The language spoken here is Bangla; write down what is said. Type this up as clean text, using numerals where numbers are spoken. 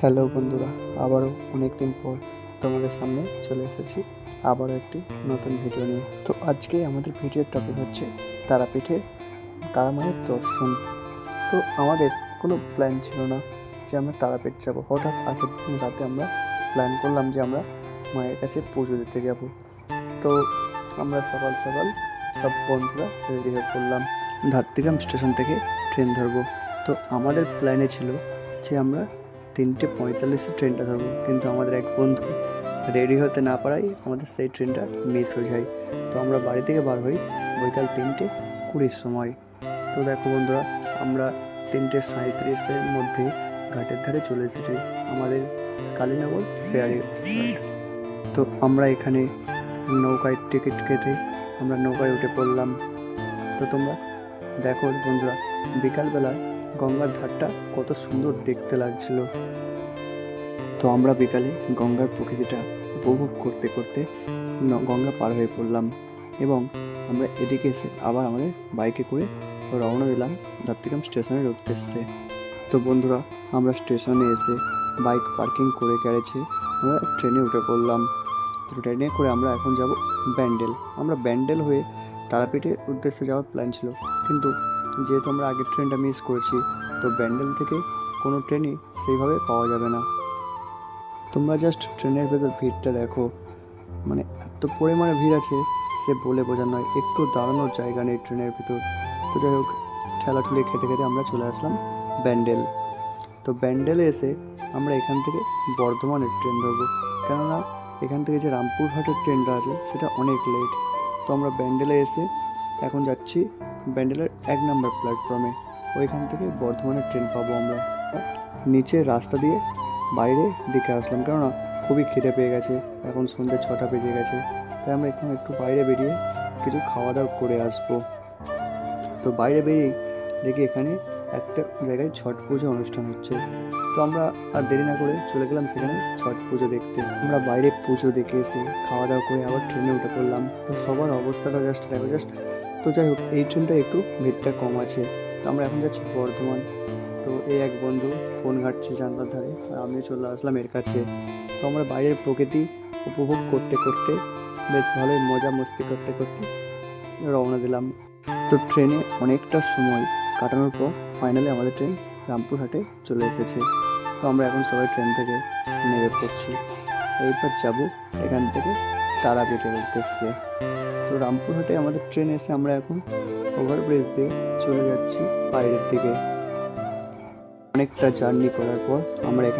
হ্যালো বন্ধুরা, আবারও অনেক দিন পর তোমাদের সামনে চলে এসেছি আবারও একটি নতুন ভিডিও নিয়ে। তো আজকে আমাদের ভিডিওর টপিক হচ্ছে তারাপীঠের তারা মায়ের দর্শন। তো আমাদের কোনো প্ল্যান ছিল না যে আমরা তারাপীঠ যাব। হঠাৎ আগের দিন রাতে আমরা প্ল্যান করলাম যে আমরা মায়ের কাছে পুজো দিতে যাব। তো আমরা সকাল সকাল সব বন্ধুরা রেডি হয়ে পড়লাম। ধাত্রীগ্রাম স্টেশন থেকে ট্রেন ধরবো। তো আমাদের প্ল্যানে ছিল যে আমরা 3:45 ট্রেনটা ধরবো, কিন্তু আমাদের এক বন্ধু রেডি হতে না পারায় আমাদের সেই ট্রেনটা মিস হয়ে যায়। তো আমরা বাড়ি থেকে বার হই বৈকাল 3:20 সময়। তো দেখো বন্ধুরা, আমরা 3:37 মধ্যে ঘাটের ধারে চলে এসেছি আমাদের কালীনগর ফেয়ারে। তো আমরা এখানে নৌকায় টিকিট কেটে আমরা নৌকায় উঠে পড়লাম। তো তোমরা দেখো বন্ধুরা, বিকালবেলায় গঙ্গার ধারটা কত সুন্দর দেখতে লাগছিল। তো আমরা বিকালে গঙ্গার প্রকৃতিটা উপভোগ করতে করতে গঙ্গা পার হয়ে পড়লাম এবং আমরা এদিকে এসে আবার আমাদের বাইকে করে রওনা দিলাম ধাত্রীগ্রাম স্টেশনের উদ্দেশ্যে। তো বন্ধুরা, আমরা স্টেশনে এসে বাইক পার্কিং করে গ্যারেজে আমরা ট্রেনে উঠে পড়লাম। তো ট্রেনে করে আমরা এখন যাব ব্যান্ডেল। আমরা ব্যান্ডেল হয়ে তারাপীঠের উদ্দেশ্যে যাওয়ার প্ল্যান ছিল, কিন্তু যেহেতু আমরা আগের ট্রেনটা মিস করেছি, তো ব্যান্ডেল থেকে কোনো ট্রেনই সেইভাবে পাওয়া যাবে না। তোমরা জাস্ট ট্রেনের ভেতর ভিড়টা দেখো, মানে এত পরিমাণে ভিড় আছে সে বলে বোঝার নয়। একটু দাঁড়ানোর জায়গা নেই ট্রেনের ভেতর। তো যাই হোক, ঠেলাঠুলি খেতে খেতে আমরা চলে আসলাম ব্যান্ডেল। তো ব্যান্ডেলে এসে আমরা এখান থেকে বর্ধমানের ট্রেন ধরবো, কেননা এখান থেকে যে রামপুরহাটের ট্রেনটা আছে সেটা অনেক লেট। তো আমরা ব্যান্ডেলে এসে এখন যাচ্ছি ব্যান্ডেলের 1 নম্বর প্ল্যাটফর্মে। ওইখান থেকে বর্ধমানের ট্রেন পাবো আমরা। নিচে রাস্তা দিয়ে বাইরে দিকে আসলাম, কেননা খুবই খিদে পেয়ে গেছে, এখন সন্ধ্যে 6টা বেজে গেছে। তাই আমরা এখন একটু বাইরে বেরিয়ে কিছু খাওয়া দাওয়া করে আসবো। তো বাইরে বেরিয়ে দেখি এখানে একটা জায়গায় ছট পুজো অনুষ্ঠান হচ্ছে। তো আমরা আর দেরি না করে চলে গেলাম সেখানে ছট পুজো দেখতে। আমরা বাইরে পুজো দেখে এসে খাওয়া দাওয়া করে আবার ট্রেনে উঠে পড়লাম। তো সবার অবস্থাটা জাস্ট দেখো জাস্ট। তো যাই হোক, এই ট্রেনটা একটু ভিড়টা কম আছে। তো আমরা এখন যাচ্ছি বর্ধমান। তো এই এক বন্ধু ফোন ঘাঁটছে জানলার ধারে, আর আমি চলে আসলাম এর কাছে। তো আমরা বাইরের প্রকৃতি উপভোগ করতে করতে বেশ ভালোই মজা মস্তি করতে করতে রওনা দিলাম। তো ট্রেনে অনেকটা সময় কাটানোর পর ফাইনালি আমাদের ট্রেন রামপুরহাটে চলে এসেছে। তো আমরা এখন সবাই ট্রেন থেকে নেমে পড়ছি। এইবার যাব এখান থেকে তারাপীঠের উদ্দেশ্যে। তো রামপুরহাটে আমাদের ট্রেন এসে আমরা এখন ওভারব্রিজ দিয়ে চলে যাচ্ছি বাইরের দিকে। অনেকটা জার্নি করার পর আমরা এখান